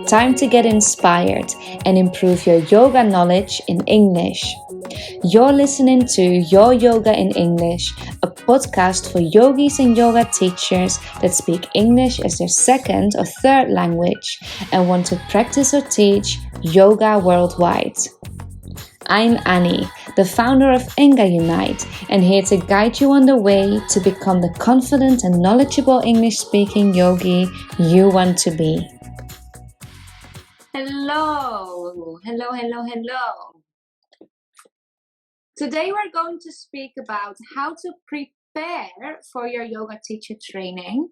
Time to get inspired and improve your yoga knowledge in English. You're listening to Your Yoga in English, a podcast for yogis and yoga teachers that speak English as their second or third language and want to practice or teach yoga worldwide. I'm Annie, the founder of Enga Unite, and here to guide you on the way to become the confident and knowledgeable English-speaking yogi you want to be. Hello. Today we're going to speak about how to prepare for your yoga teacher training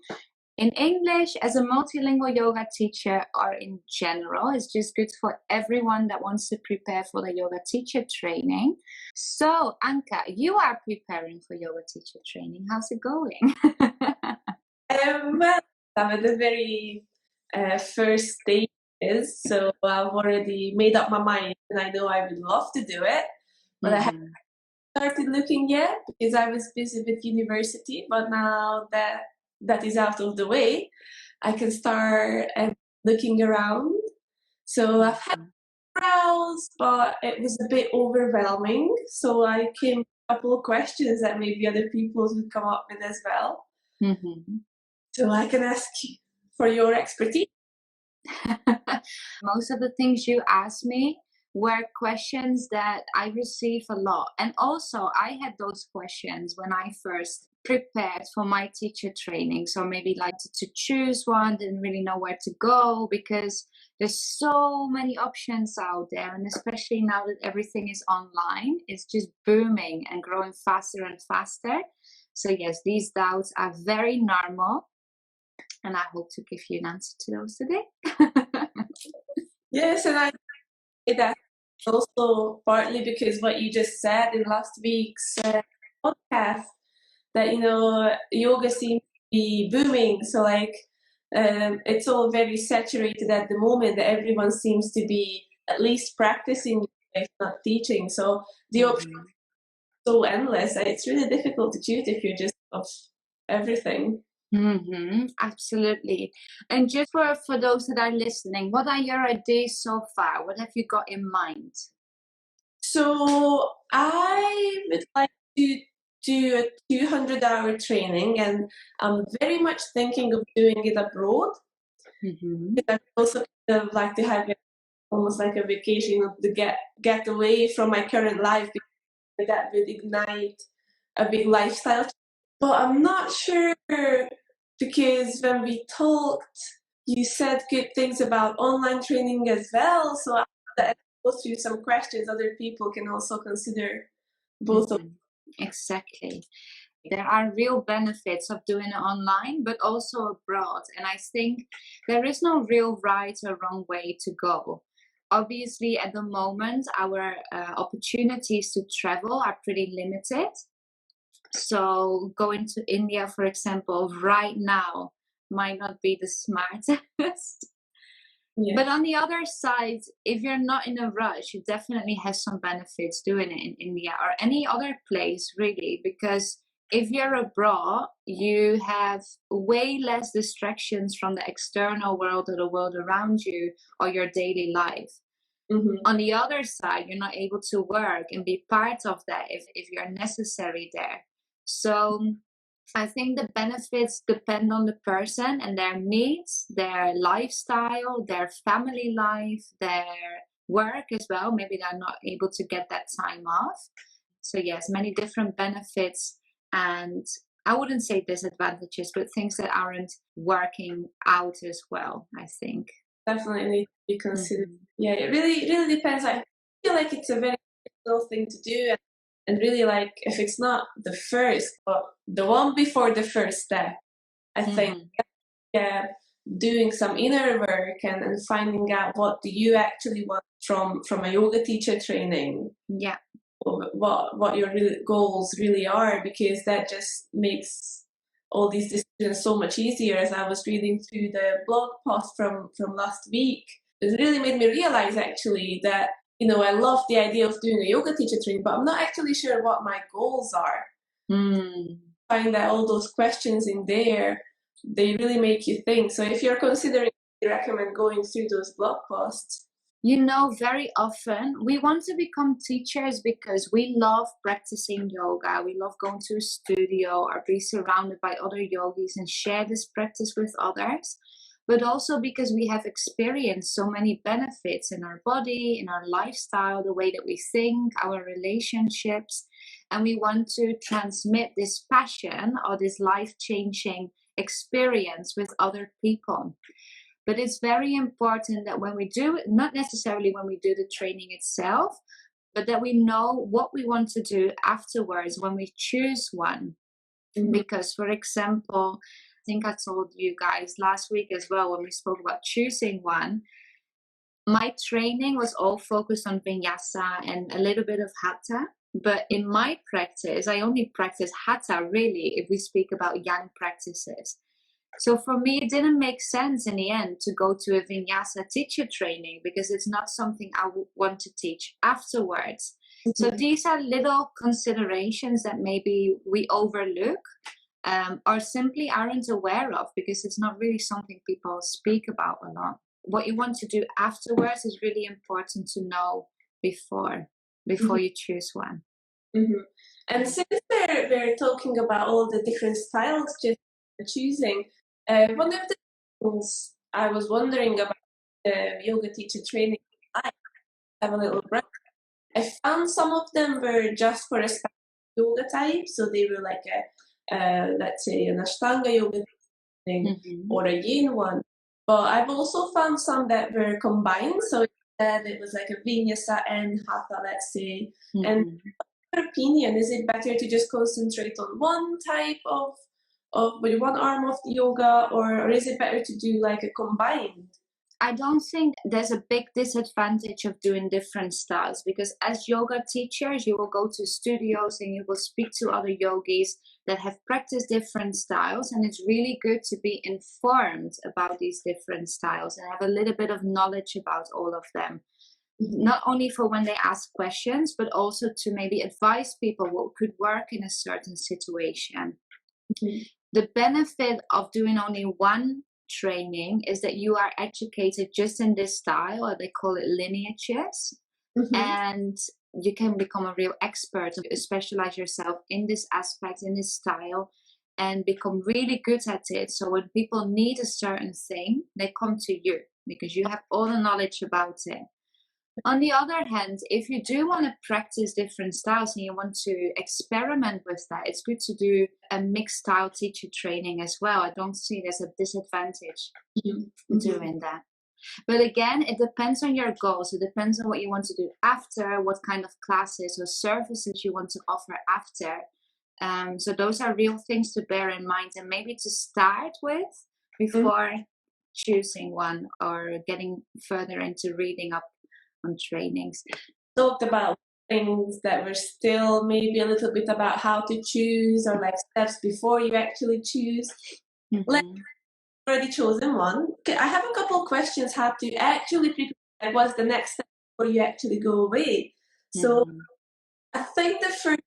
in English as a multilingual yoga teacher or in general. It's just good for everyone that wants to prepare for the yoga teacher training. So, Anka, you are preparing for yoga teacher training. How's it going? Well, I'm at the very first stages, so I've already made up my mind and I know I would love to do it, but I haven't started looking yet because I was busy with university, but now that is out of the way, I can start looking around. So I've had browse, but it was a bit overwhelming, so I came with a couple of questions that maybe other people would come up with as well. So I can ask you for your expertise. Most of the things you asked me were questions that I receive a lot. And also, I had those questions when I first prepared for my teacher training. So maybe like to choose one, didn't really know where to go because there's so many options out there. And especially now that everything is online, it's just booming and growing faster and faster. So yes, these doubts are very normal. And I hope to give you an answer to those today. Yes, and I say that also partly because what you just said in last week's podcast, that yoga seems to be booming. So it's all very saturated at the moment. That everyone seems to be at least practicing, if not teaching. So the options are so endless. It's really difficult to choose if you're just of everything. Absolutely. And just for those that are listening, what are your ideas so far? What have you got in mind? So I would like to do a 200-hour training, and I'm very much thinking of doing it abroad. I also kind of like to have it almost like a vacation, to get away from my current life, because that would ignite a big lifestyle. But I'm not sure, because when we talked, you said good things about online training as well. So I go through some questions other people can also consider both of them. Exactly. There are real benefits of doing it online, but also abroad. And I think there is no real right or wrong way to go. Obviously, at the moment, our opportunities to travel are pretty limited. So going to India, for example, right now might not be the smartest. Yeah. But on the other side, if you're not in a rush, it definitely has some benefits doing it in India or any other place, really, because if you're abroad, you have way less distractions from the external world or the world around you or your daily life. On the other side, you're not able to work and be part of that if you're necessary there. So I think the benefits depend on the person and their needs, their lifestyle, their family life, their work as well. Maybe they're not able to get that time off. So yes, many different benefits, and I wouldn't say disadvantages, but things that aren't working out as well, I think. Definitely need to be considered. Yeah, it really depends. I feel like it's a very difficult thing to do, and really, like, if it's not the first, but the one before the first step, I think, yeah, doing some inner work and finding out what do you actually want from a yoga teacher training. Yeah. What your goals really are, because that just makes all these decisions so much easier. As I was reading through the blog post from last week, it really made me realize actually that I love the idea of doing a yoga teacher training, but I'm not actually sure what my goals are. Find that all those questions in there, they really make you think. So if you're considering recommend going through those blog posts? You know, very often we want to become teachers because we love practicing yoga. We love going to a studio or be surrounded by other yogis and share this practice with others. But also because we have experienced so many benefits in our body, in our lifestyle, the way that we think, our relationships. And we want to transmit this passion or this life-changing experience with other people. But it's very important that when we do, not necessarily when we do the training itself, but that we know what we want to do afterwards when we choose one. Mm-hmm. Because, for example, I think I told you guys last week as well when we spoke about choosing one, my training was all focused on vinyasa and a little bit of hatha. But in my practice, I only practice hatha really if we speak about yang practices. So for me, it didn't make sense in the end to go to a vinyasa teacher training because it's not something I would want to teach afterwards. Mm-hmm. So these are little considerations that maybe we overlook or simply aren't aware of because it's not really something people speak about a lot. What you want to do afterwards is really important to know before mm-hmm. you choose one. Mm-hmm. And since we're talking about all the different styles just choosing, one of the things I was wondering about the yoga teacher training, I have a little break. I found some of them were just for a specific yoga type, so they were like let's say an Ashtanga yoga training mm-hmm. or a Yin one. But I've also found some that were combined, so instead it was like a Vinyasa and Hatha, let's say. Mm-hmm. And in your opinion, is it better to just concentrate on one type of with one arm of the yoga, or is it better to do like a combined? I don't think there's a big disadvantage of doing different styles because as yoga teachers, you will go to studios and you will speak to other yogis that have practiced different styles. And it's really good to be informed about these different styles and have a little bit of knowledge about all of them. Not only for when they ask questions, but also to maybe advise people what could work in a certain situation. Mm-hmm. The benefit of doing only one training is that you are educated just in this style, or they call it lineages, mm-hmm. and you can become a real expert, specialize yourself in this aspect, in this style, and become really good at it. So when people need a certain thing, they come to you because you have all the knowledge about it. On the other hand, if you do want to practice different styles and you want to experiment with that, it's good to do a mixed style teacher training as well. I don't see there's a disadvantage mm-hmm. doing that. But again, it depends on your goals. It depends on what you want to do after, what kind of classes or services you want to offer after. So those are real things to bear in mind and maybe to start with before mm-hmm. choosing one or getting further into reading up on trainings. Talked about things that were still maybe a little bit about how to choose or like steps before you actually choose. Mm-hmm. Let's already chosen one. Okay, I have a couple of questions how to actually prepare. Like, what's the next step before you actually go away? Mm-hmm. So I think the first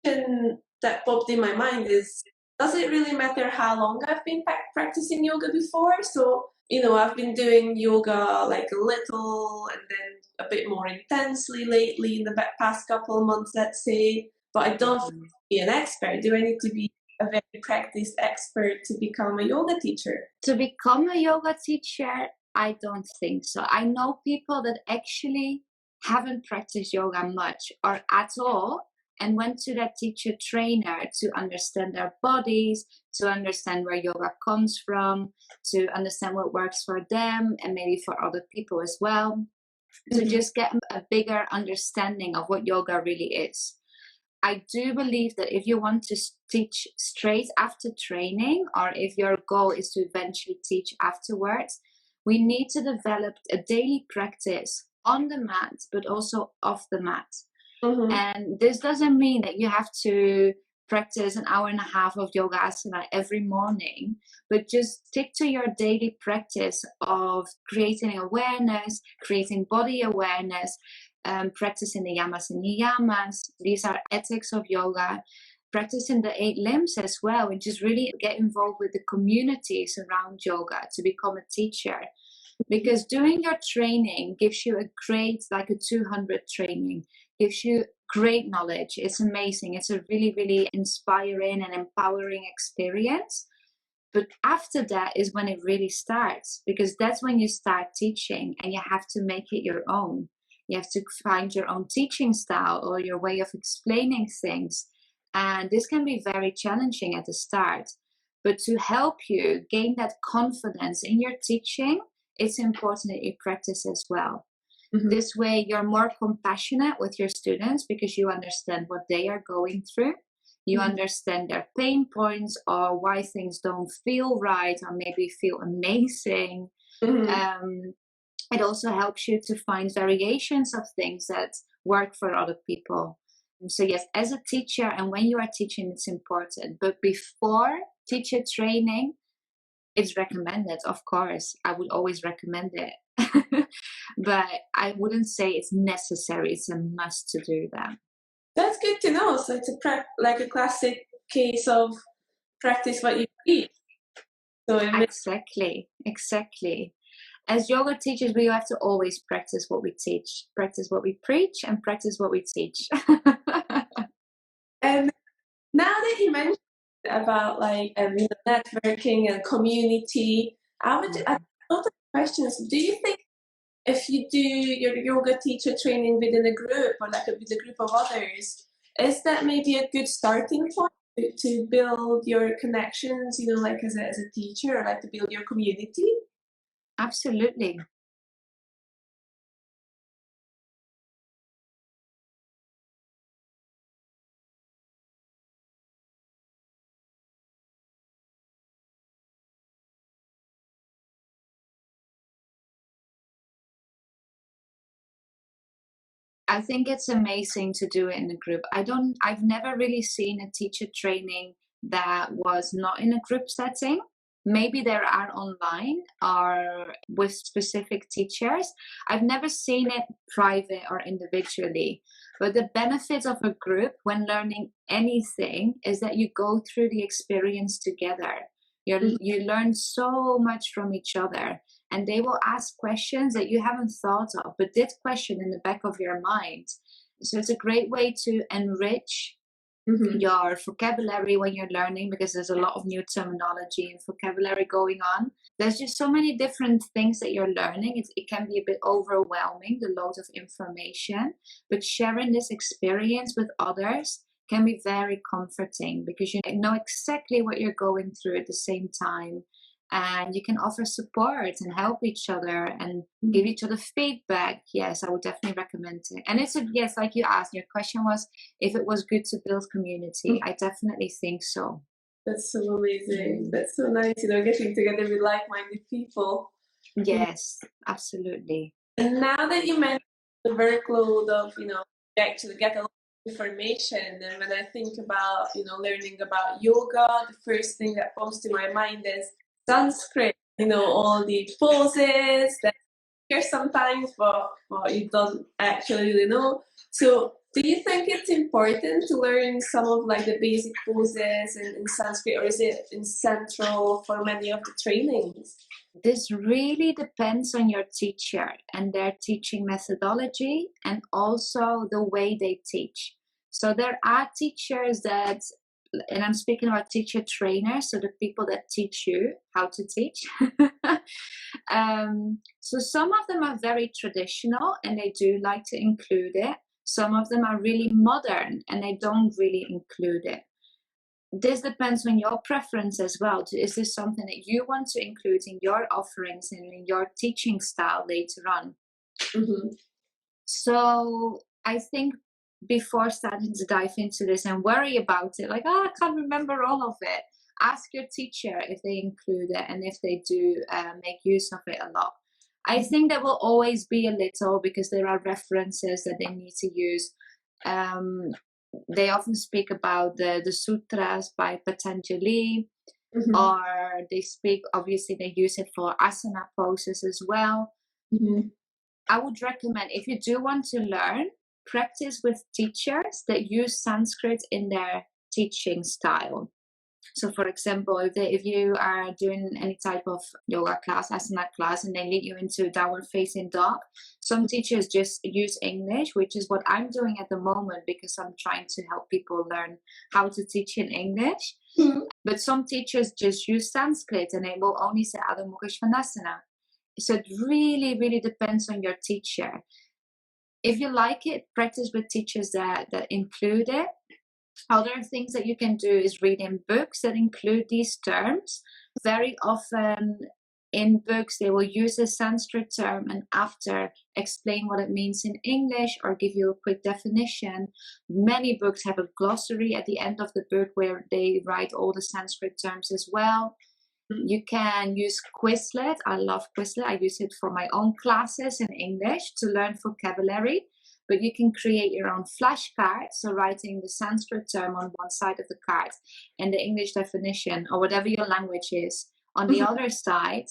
question that popped in my mind is, does it really matter how long I've been practicing yoga before? So I've been doing yoga like a little and then a bit more intensely lately in the past couple of months, let's say, but I don't have to be an expert. Do I need to be a very practiced expert to become a yoga teacher? To become a yoga teacher, I don't think so. I know people that actually haven't practiced yoga much or at all and went to that teacher trainer to understand their bodies, to understand where yoga comes from, to understand what works for them and maybe for other people as well, to just get a bigger understanding of what yoga really is. I do believe that if you want to teach straight after training, or if your goal is to eventually teach afterwards, we need to develop a daily practice on the mat, but also off the mat. Mm-hmm. And this doesn't mean that you have to practice an hour and a half of yoga asana every morning, but just stick to your daily practice of creating awareness, creating body awareness, practicing the yamas and niyamas. These are ethics of yoga. practicing the 8 limbs as well, and just really get involved with the communities around yoga to become a teacher. Because doing your training gives you a great, like a 200 training, gives you great knowledge. It's amazing. It's a really, really inspiring and empowering experience. But after that is when it really starts, because that's when you start teaching and you have to make it your own. You have to find your own teaching style or your way of explaining things. And this can be very challenging at the start. But to help you gain that confidence in your teaching, it's important that you practice as well. Mhm. This way, you're more compassionate with your students because you understand what they are going through. You understand their pain points or why things don't feel right or maybe feel amazing. Mhm. It also helps you to find variations of things that work for other people. And so, yes, as a teacher and when you are teaching, it's important. But before teacher training, it's recommended, of course. I would always recommend it. But I wouldn't say it's necessary. It's a must to do that. That's good to know. So it's like a classic case of practice what you preach. So it makes Exactly, exactly. As yoga teachers, we have to always practice what we teach, practice what we preach, and practice what we teach. and now that you mentioned about like networking and community, I have a lot of questions. Do you think if you do your yoga teacher training within a group or like with a group of others, is that maybe a good starting point to build your connections, like as a teacher, or like to build your community? Absolutely. I think it's amazing to do it in a group. I've never really seen a teacher training that was not in a group setting. Maybe there are online or with specific teachers. I've never seen it private or individually. But the benefit of a group when learning anything is that you go through the experience together. You learn so much from each other, and they will ask questions that you haven't thought of, but did question in the back of your mind. So it's a great way to enrich Mm-hmm. your vocabulary when you're learning, because there's a lot of new terminology and vocabulary going on. There's just so many different things that you're learning. It can be a bit overwhelming, the load of information, but sharing this experience with others can be very comforting because you know exactly what you're going through at the same time, and you can offer support and help each other and give each other feedback. Yes, I would definitely recommend it. And it's a yes, like you asked, your question was if it was good to build community. I definitely think so. That's so amazing. That's so nice, getting together with like-minded people. Yes, absolutely. And now that you mentioned the workload of, you actually get a lot of information, and when I think about, learning about yoga, the first thing that comes to my mind is Sanskrit, all the poses that you hear sometimes, but you don't actually really know. So do you think it's important to learn some of like the basic poses in Sanskrit, or is it central for many of the trainings? This really depends on your teacher and their teaching methodology and also the way they teach. So there are teachers that, and I'm speaking about teacher trainers, so the people that teach you how to teach. So some of them are very traditional and they do like to include it. Some of them are really modern and they don't really include it. This depends on your preference as well. Is this something that you want to include in your offerings and in your teaching style later on? Mm-hmm. So I think before starting to dive into this and worry about it, like, oh, I can't remember all of it, ask your teacher if they include it and if they do make use of it a lot. I think there will always be a little because there are references that they need to use. They often speak about the sutras by Patanjali, Mm-hmm. or they speak, obviously, they use it for asana poses as well. Mm-hmm. I would recommend, if you do want to learn, practice with teachers that use Sanskrit in their teaching style. So, for example, if you are doing any type of yoga class, asana class, and they lead you into downward facing dog, some teachers just use English, which is what I'm doing at the moment because I'm trying to help people learn how to teach in English. Mm-hmm. But some teachers just use Sanskrit and they will only say Adho Mukha Svanasana. So it really, really depends on your teacher. If you like it, practice with teachers that include it. Other things that you can do is read in books that include these terms. Very often in books, they will use a Sanskrit term and after explain what it means in English or give you a quick definition. Many books have a glossary at the end of the book where they write all the Sanskrit terms as well. You can use Quizlet. I love Quizlet. I use it for my own classes in English to learn vocabulary. But you can create your own flashcards, so writing the Sanskrit term on one side of the card and the English definition or whatever your language is on the other side.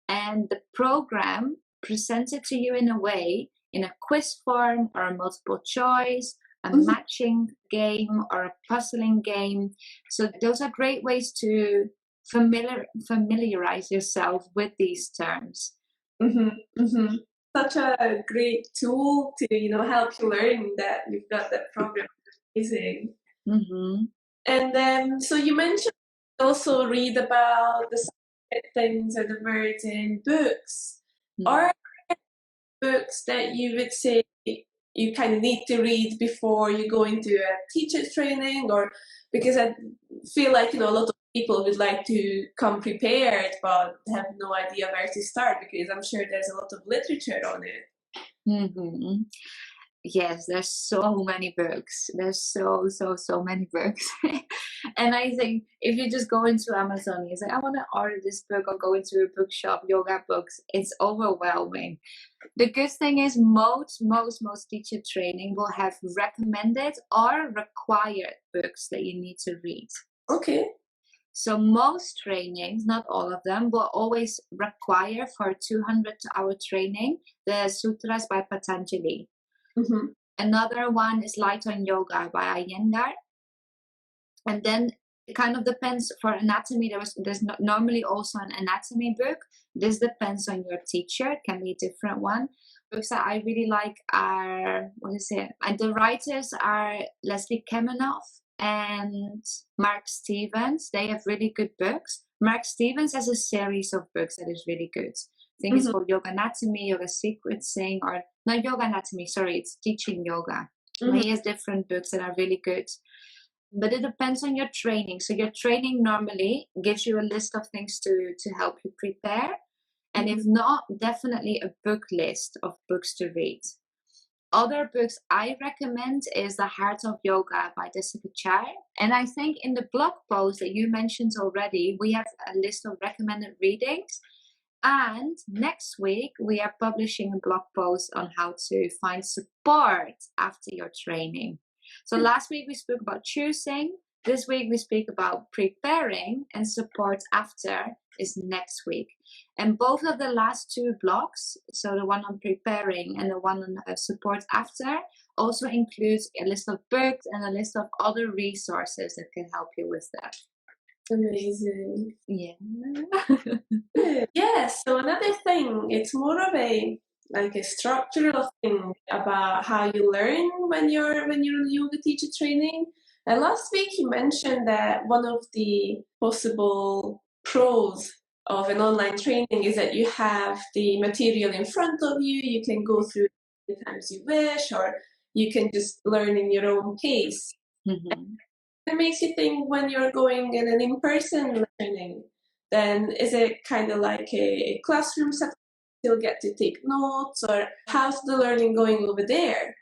And the program presents it to you in a way, in a quiz form or a multiple choice, a matching game or a puzzling game. So those are great ways to familiarize yourself with these terms. Such a great tool to help you learn that you've got that program. Amazing. And so you mentioned also read about the things or the words in books. Are there books that you would say you kind of need to read before you go into a teacher training? Or because I feel like a lot of people would like to come prepared but have no idea where to start, because I'm sure there's a lot of literature on it. Yes, there's so many books. There's so many books. And I think if you just go into Amazon, you say, I want to order this book, or go into a bookshop, yoga books, it's overwhelming. The good thing is most teacher training will have recommended or required books that you need to read. Okay. So most trainings, not all of them, will always require for a 200-hour training the Sutras by Patanjali. Another one is Light on Yoga by Enga. And then it kind of depends for anatomy. There's normally also an anatomy book. This depends on your teacher. It can be a different one. Books that I really like are, and the writers are Leslie Kamenoff and Mark Stevens. They have really good books. Mark Stevens has a series of books that is really good. I think it's called Yoga Anatomy, Yoga Sequencing, or not Yoga Anatomy, sorry, it's Teaching Yoga. He has different books that are really good. But it depends on your training. So your training normally gives you a list of things to help you prepare. And if not, definitely a book list of books to read. Other books I recommend is The Heart of Yoga by Jessica Chai. And I think in the blog post that you mentioned already, we have a list of recommended readings. And next week, we are publishing a blog post on how to find support after your training. So last week we spoke about choosing. This week we speak about preparing, and support after is next week. And both of the last two blogs, so the one on preparing and the one on support after, also includes a list of books and a list of other resources that can help you with that. Amazing. Yeah. Yeah, so another thing, it's more of a structural thing about how you learn when you're in yoga teacher training. And last week you mentioned that one of the possible pros of an online training is that you have the material in front of you. You can go through it as times you wish, or you can just learn in your own pace. It makes you think, when you're going in an in-person learning, then is it kind of like a classroom setup? You'll get to take notes, or how's the learning going over there?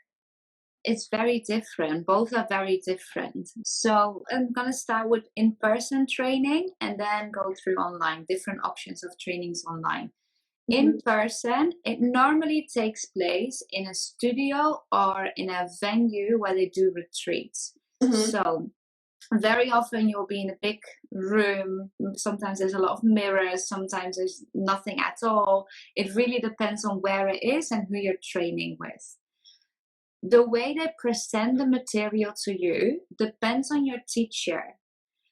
It's very different. Both are very different. So I'm going to start with in-person training and then go through online, different options of trainings online. In person, it normally takes place in a studio or in a venue where they do retreats. So very often you'll be in a big room. Sometimes there's a lot of mirrors, sometimes there's nothing at all. It really depends on where it is and who you're training with. the way they present the material to you depends on your teacher.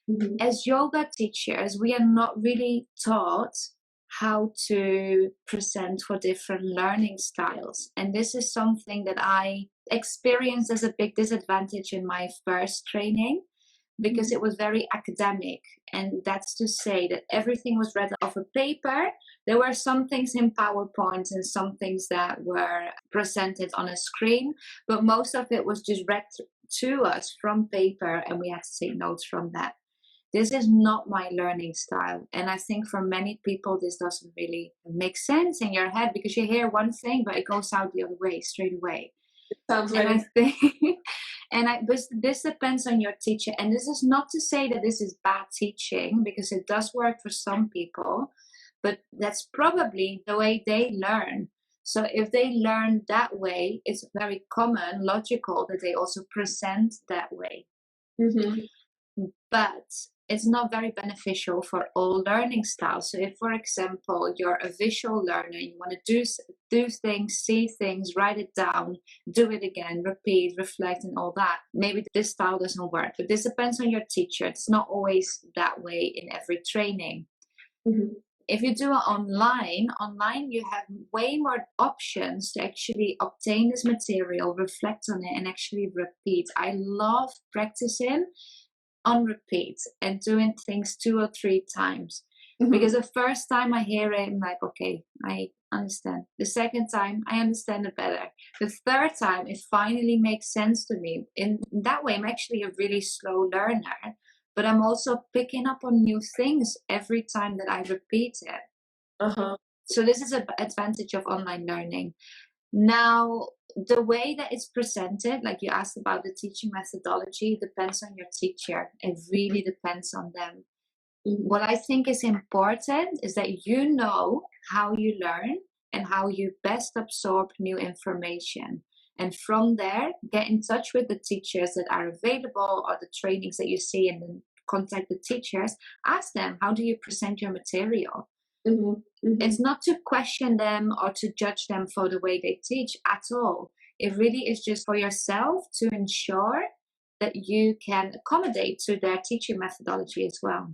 Mm-hmm. As yoga teachers, we are not really taught how to present for different learning styles. And this is something that I experienced as a big disadvantage in my first training, because it was very academic. And that's to say that everything was read off a paper. There were some things in PowerPoint and some things that were presented on a screen, but most of it was just read to us from paper, and we had to take notes from that. This is not my learning style. And I think for many people, this doesn't really make sense in your head, because you hear one thing, but it goes out the other way straight away. Sounds And very... I think, but this depends on your teacher. And this is not to say that this is bad teaching, because it does work for some people, but that's probably the way they learn. So if they learn that way, it's very common, logical that they also present that way. Mm-hmm. But it's not very beneficial for all learning styles. So if, for example, you're a visual learner, you want to do things, see things, write it down, do it again, repeat, reflect, and all that, maybe this style doesn't work. But this depends on your teacher. It's not always that way in every training. Mm-hmm. If you do it online you have way more options to actually obtain this material, reflect on it, and actually repeat. I love practicing on repeat and doing things 2 or 3 times. Mm-hmm. Because the first time I hear it, I'm like, okay, I understand. The second time, I understand it better. The third time, it finally makes sense to me. In that way, I'm actually a really slow learner, but I'm also picking up on new things every time that I repeat it. Uh-huh. So this is an advantage of online learning. Now, the way that it's presented, like you asked about the teaching methodology, depends on your teacher. It really depends on them. Mm-hmm. What I think is important is that you know how you learn and how you best absorb new information. And from there, get in touch with the teachers that are available, or the trainings that you see, and then contact the teachers. Ask them, how do you present your material? Mm-hmm. Mm-hmm. It's not to question them or to judge them for the way they teach at all. It really is just for yourself to ensure that you can accommodate to their teaching methodology as well.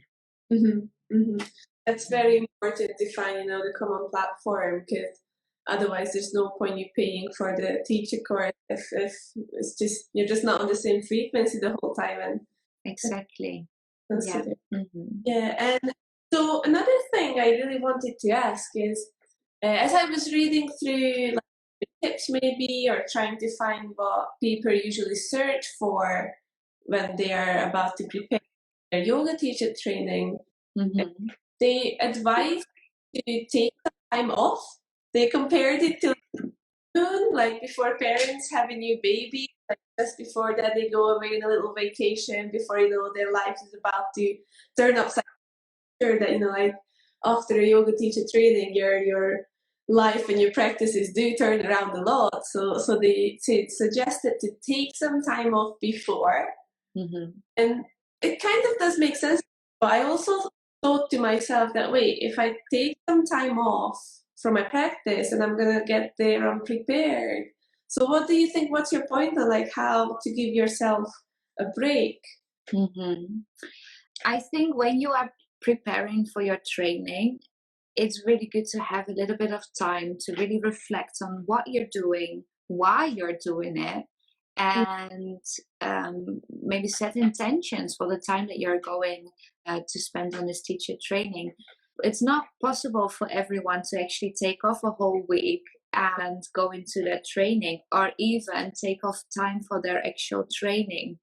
Mm-hmm. Mm-hmm. That's very important to find, the common platform, because otherwise there's no point you paying for the teacher course if it's just, you're just not on the same frequency the whole time. And exactly. Yeah. Mm-hmm. Yeah. And so another thing I really wanted to ask is, as I was reading through tips maybe, or trying to find what people usually search for when they are about to prepare their yoga teacher training, mm-hmm. they advise to take some time off. They compared it to soon, like before parents have a new baby, like just before that they go away on a little vacation, before their life is about to turn upside down. Sure that like after a yoga teacher training, your life and your practices do turn around a lot. So they suggested to take some time off before, mm-hmm. and it kind of does make sense. But I also thought to myself that, wait, if I take some time off from my practice and I'm gonna get there unprepared. So what do you think? What's your point on how to give yourself a break? Mm-hmm. I think when you are preparing for your training, it's really good to have a little bit of time to really reflect on what you're doing, why you're doing it, and maybe set intentions for the time that you're going to spend on this teacher training. It's not possible for everyone to actually take off a whole week and go into their training, or even take off time for their actual training.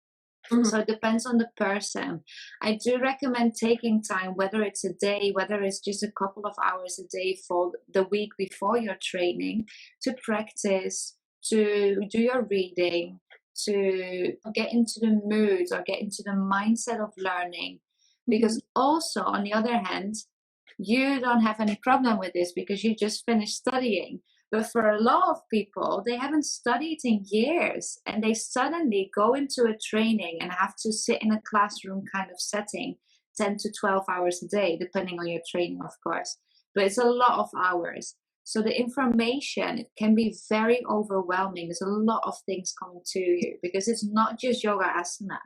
Mm-hmm. So it depends on the person. I do recommend taking time, whether it's a day, whether it's just a couple of hours a day for the week before your training, to practice, to do your reading, to get into the mood or get into the mindset of learning. Because also, on the other hand, you don't have any problem with this because you just finished studying. But for a lot of people, they haven't studied in years, and they suddenly go into a training and have to sit in a classroom kind of setting 10 to 12 hours a day, depending on your training, of course. But it's a lot of hours. So the information, it can be very overwhelming. There's a lot of things coming to you because it's not just yoga asana.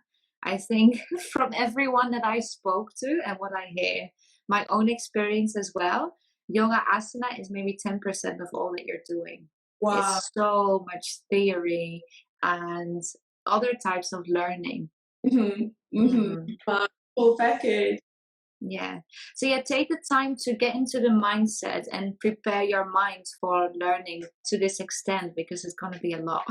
I think from everyone that I spoke to and what I hear, my own experience as well, yoga asana is maybe 10% of all that you're doing. Wow. It's so much theory and other types of learning. Full package. Yeah. So yeah, take the time to get into the mindset and prepare your mind for learning to this extent because it's going to be a lot.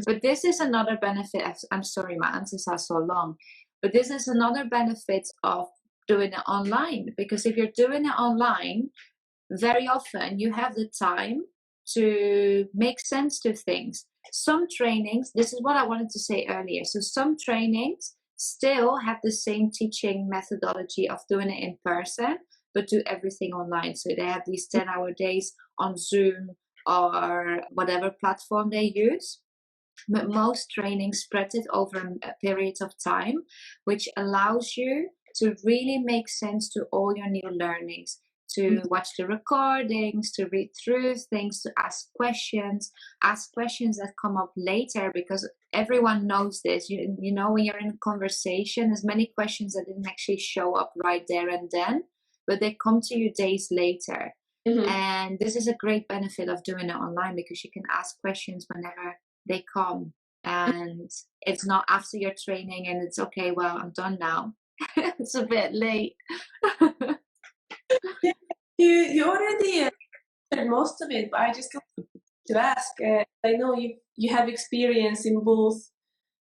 But this is another benefit. I'm sorry, my answers are so long. But this is another benefit of doing it online, because if you're doing it online, very often you have the time to make sense to things. Some trainings, this is what I wanted to say earlier. So some trainings still have the same teaching methodology of doing it in person, but do everything online. So they have these 10-hour days on Zoom or whatever platform they use. But most trainings spread it over a period of time, which allows you to really make sense to all your new learnings, to watch the recordings, to read through things, to ask questions that come up later, because everyone knows this. You know, when you're in a conversation, there's many questions that didn't actually show up right there and then, but they come to you days later. And this is a great benefit of doing it online, because you can ask questions whenever they come, and it's not after your training and it's okay, well, I'm done now. It's a bit late. Yeah, you already answered most of it, but I just want to ask. I know you have experience in both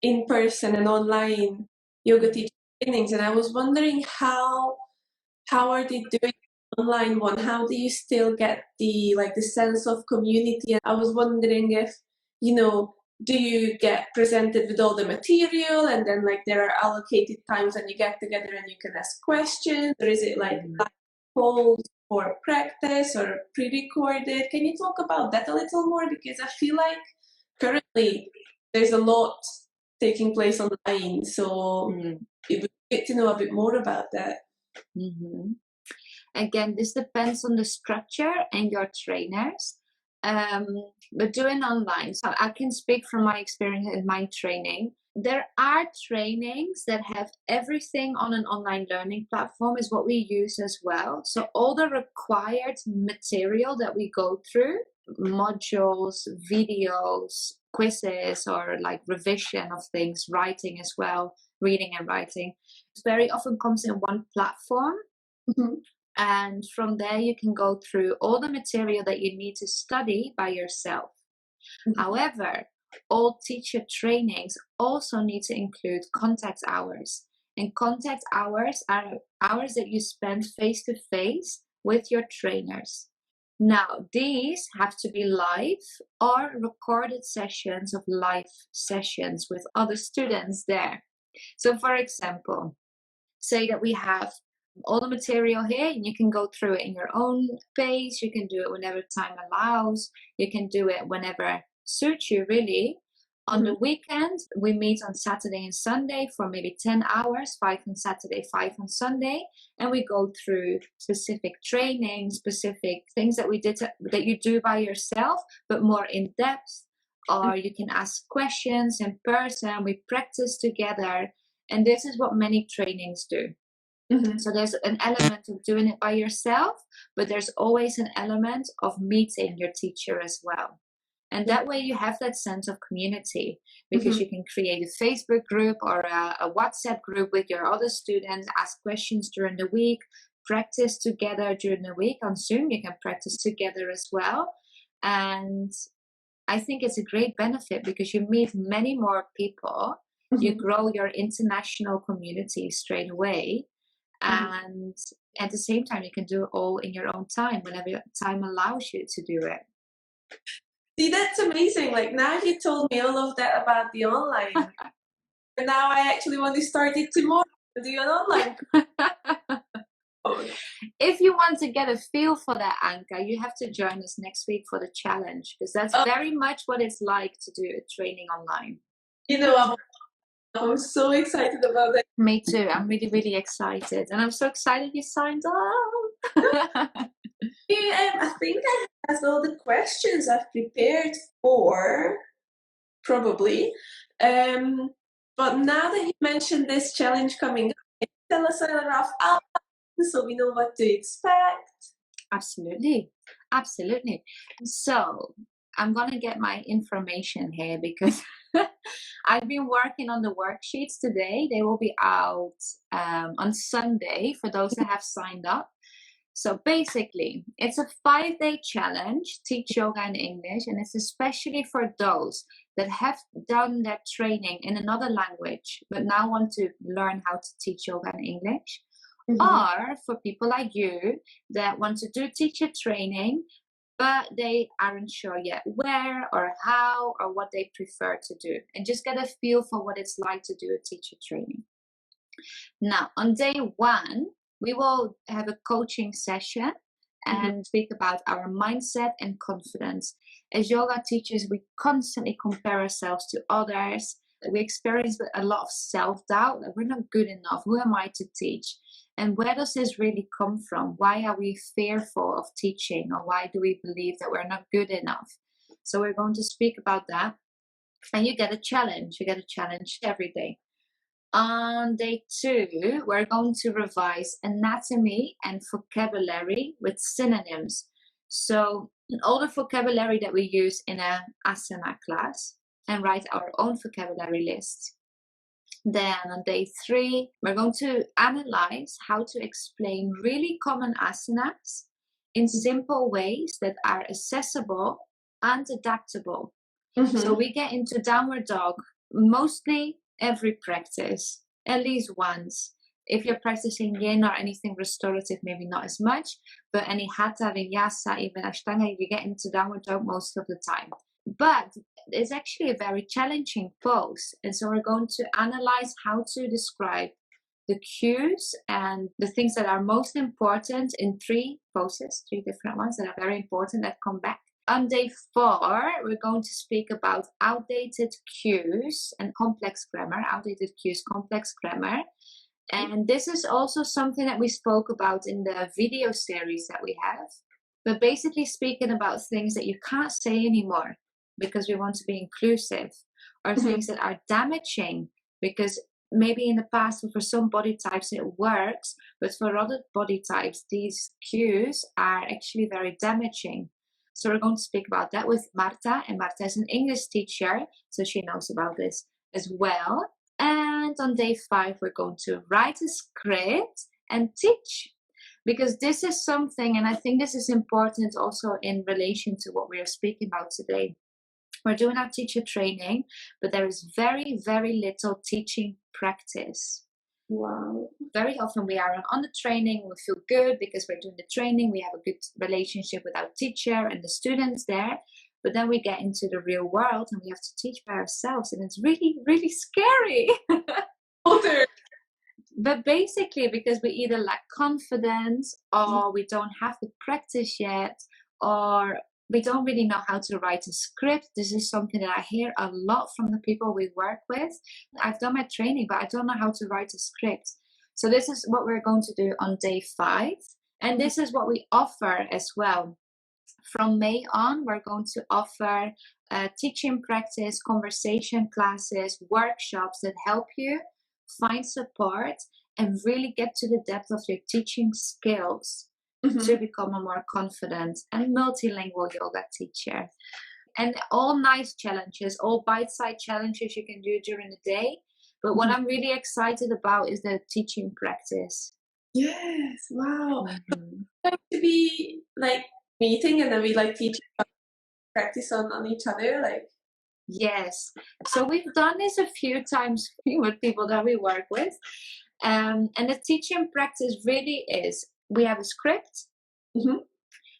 in-person and online yoga teaching trainings, and I was wondering how are they doing online one? How do you still get the sense of community? And I was wondering if, do you get presented with all the material and then there are allocated times and you get together and you can ask questions, or is it live calls or practice or pre-recorded? Can you talk about that a little more? Because I feel like currently there's a lot taking place online, so it would be good to know a bit more about that. Again, this depends on the structure and your trainers. But doing online, so I can speak from my experience in my training. There are trainings that have everything on an online learning platform, is what we use as well. So all the required material that we go through, modules, videos, quizzes, or revision of things, writing as well, reading and writing, very often comes in one platform. And from there you can go through all the material that you need to study by yourself. However, all teacher trainings also need to include contact hours. And contact hours are hours that you spend face-to-face with your trainers. Now, these have to be live or recorded sessions of live sessions with other students there. So, for example, say that we have all the material here and you can go through it in your own pace. You can do it whenever time allows. You can do it whenever suits you, really. On the weekend, we meet on Saturday and Sunday for maybe 10 hours, 5 on Saturday, 5 on Sunday, and we go through specific training, specific things that we did that you do by yourself, but more in depth. Or you can ask questions in person. We practice together, and this is what many trainings do. So there's an element of doing it by yourself, but there's always an element of meeting your teacher as well. And that way you have that sense of community, because you can create a Facebook group or a WhatsApp group with your other students, ask questions during the week, practice together during the week. On Zoom, you can practice together as well. And I think it's a great benefit because you meet many more people, you grow your international community straight away. And at the same time, you can do it all in your own time, whenever time allows you to do it. See, that's amazing. Now you told me all of that about the online. And now I actually want to start it tomorrow to do an online. If you want to get a feel for that, Anka, you have to join us next week for the challenge, because that's very much what it's like to do a training online. I'm so excited about that. Me too. I'm really, really excited. And I'm so excited you signed up. I think I have all the questions I've prepared for, probably. But now that you mentioned this challenge coming up, can you tell us a rough outline so we know what to expect? Absolutely. Absolutely. So I'm going to get my information here because I've been working on the worksheets today. They will be out on Sunday for those that have signed up. So basically, it's a 5-day challenge, teach yoga in English, and it's especially for those that have done their training in another language but now want to learn how to teach yoga in English. Or for people like you that want to do teacher training, but they aren't sure yet where or how or what they prefer to do, and just get a feel for what it's like to do a teacher training. Now, on day 1, we will have a coaching session and speak about our mindset and confidence. As yoga teachers, we constantly compare ourselves to others. We experience a lot of self-doubt, that we're not good enough. Who am I to teach? And where does this really come from? Why are we fearful of teaching, or why do we believe that we're not good enough? So we're going to speak about that. And you get a challenge. You get a challenge every day. On day 2, we're going to revise anatomy and vocabulary with synonyms. So all the vocabulary that we use in an asana class, and write our own vocabulary list. Then on day 3, we're going to analyze how to explain really common asanas in simple ways that are accessible and adaptable. So we get into downward dog mostly every practice, at least once. If you're practicing yin or anything restorative, maybe not as much, but any hatha, vinyasa, even ashtanga, you get into downward dog most of the time. But it's actually a very challenging pose. And so we're going to analyze how to describe the cues and the things that are most important in 3 poses, 3 different ones that are very important that come back. On day 4, we're going to speak about outdated cues and complex grammar, outdated cues, complex grammar. And this is also something that we spoke about in the video series that we have. But basically speaking about things that you can't say anymore because we want to be inclusive, or things that are damaging because maybe in the past for some body types it works, but for other body types these cues are actually very damaging. So we're going to speak about that with Marta, and Marta is an English teacher, so she knows about this as well. And on day 5, we're going to write a script and teach, because this is something, and I think this is important also in relation to what we are speaking about today. We're doing our teacher training, but there is very, very little teaching practice. Wow. Very often we are on the training, we feel good because we're doing the training, we have a good relationship with our teacher and the students there, but then we get into the real world and we have to teach by ourselves, and it's really, really scary. But basically because we either lack confidence, or we don't have the practice yet, or we don't really know how to write a script. This is something that I hear a lot from the people we work with. I've done my training, but I don't know how to write a script. So this is what we're going to do on day 5. And this is what we offer as well. From May on, we're going to offer teaching practice, conversation classes, workshops that help you find support and really get to the depth of your teaching skills to become a more confident and multilingual yoga teacher. And all nice challenges, all bite-sized challenges you can do during the day. But what I'm really excited about is the teaching practice. Yes, wow. Like to be like meeting and then we like teach practice on each other, like. Yes. So we've done this a few times with people that we work with. And the teaching practice really is, we have a script.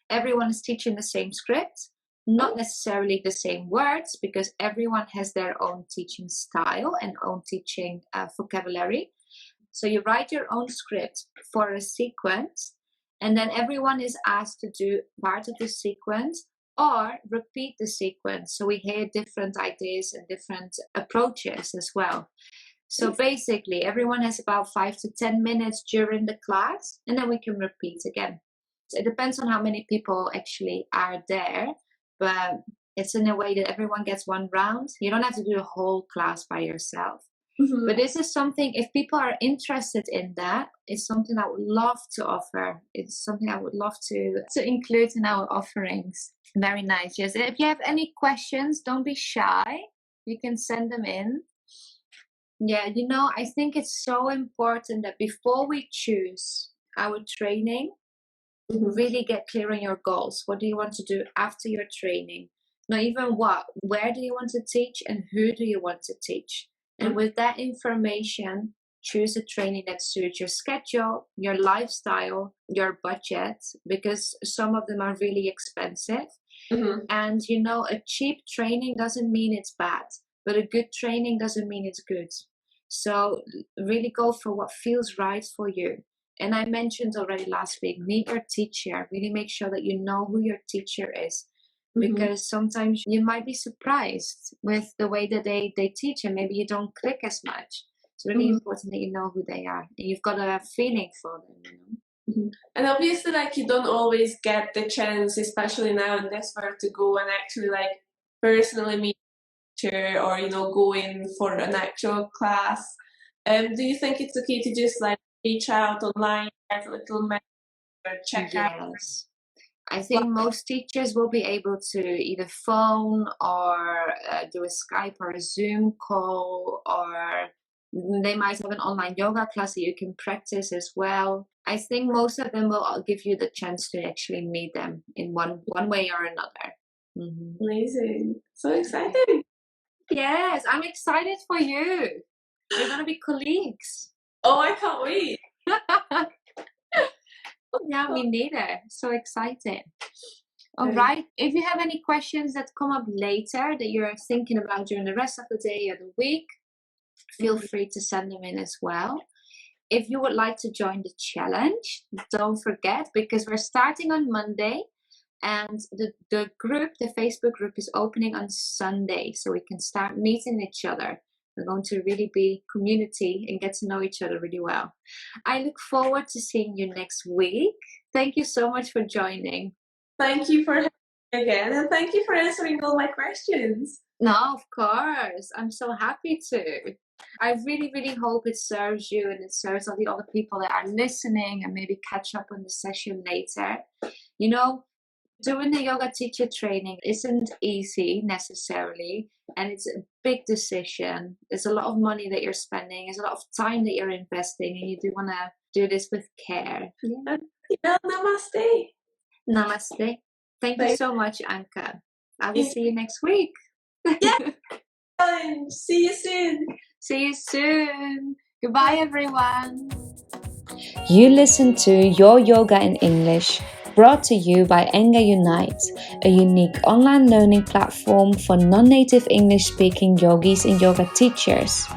Everyone is teaching the same script, not necessarily the same words, because everyone has their own teaching style and own teaching vocabulary. So you write your own script for a sequence, and then everyone is asked to do part of the sequence or repeat the sequence. So we hear different ideas and different approaches as well. So basically everyone has about 5 to 10 minutes during the class, and then we can repeat again. It depends on how many people actually are there, but it's in a way that everyone gets one round. You don't have to do a whole class by yourself. Mm-hmm. But this is something, if people are interested in that, it's something I would love to offer. It's something I would love to include in our offerings. Very nice. Yes. If you have any questions, don't be shy. You can send them in. Yeah, I think it's so important that before we choose our training, really get clear on your goals. What do you want to do after your training? Not even what, where do you want to teach and who do you want to teach? And with that information, choose a training that suits your schedule, your lifestyle, your budget, because some of them are really expensive. And a cheap training doesn't mean it's bad, but a good training doesn't mean it's good. So really go for what feels right for you. And I mentioned already last week, meet your teacher. Really make sure that you know who your teacher is. Because sometimes you might be surprised with the way that they teach, and maybe you don't click as much. It's really important that you know who they are and you've got a feeling for them. And obviously, like, you don't always get the chance, especially now in this world, to go and actually like personally meet a teacher or go in for an actual class. Do you think it's okay to just like reach out online, get a little message, or check out? Yes. I think most teachers will be able to either phone or do a Skype or a Zoom call, or they might have an online yoga class that you can practice as well. I think most of them will give you the chance to actually meet them in one way or another. Amazing. So exciting. Yes, I'm excited for you. We're going to be colleagues. Oh, I can't wait. Yeah, me neither. So excited. All right. If you have any questions that come up later that you're thinking about during the rest of the day or the week, feel free to send them in as well. If you would like to join the challenge, don't forget, because we're starting on Monday and the group, the Facebook group, is opening on Sunday, so we can start meeting each other. We're going to really be community and get to know each other really well. I look forward to seeing you next week. Thank you so much for joining. Thank you for having me again, and thank you for answering all my questions. No, of course. I'm so happy to. I really, really hope it serves you and it serves all the other people that are listening and maybe catch up on the session later. Doing the yoga teacher training isn't easy necessarily, and it's a big decision. There's a lot of money that you're spending, there's a lot of time that you're investing, and you do want to do this with care. Yeah, namaste. Namaste. Thank you so much, Anka. I will see you next week. Yeah. See you soon. See you soon. Goodbye, everyone. You listen to Your Yoga in English, brought to you by Enga Unite, a unique online learning platform for non-native English-speaking yogis and yoga teachers.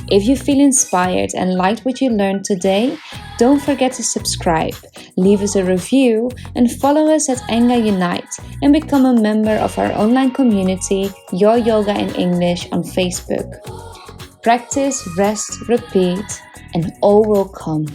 If you feel inspired and liked what you learned today, don't forget to subscribe, leave us a review, and follow us at Enga Unite and become a member of our online community, Your Yoga in English, on Facebook. Practice, rest, repeat, and all will come.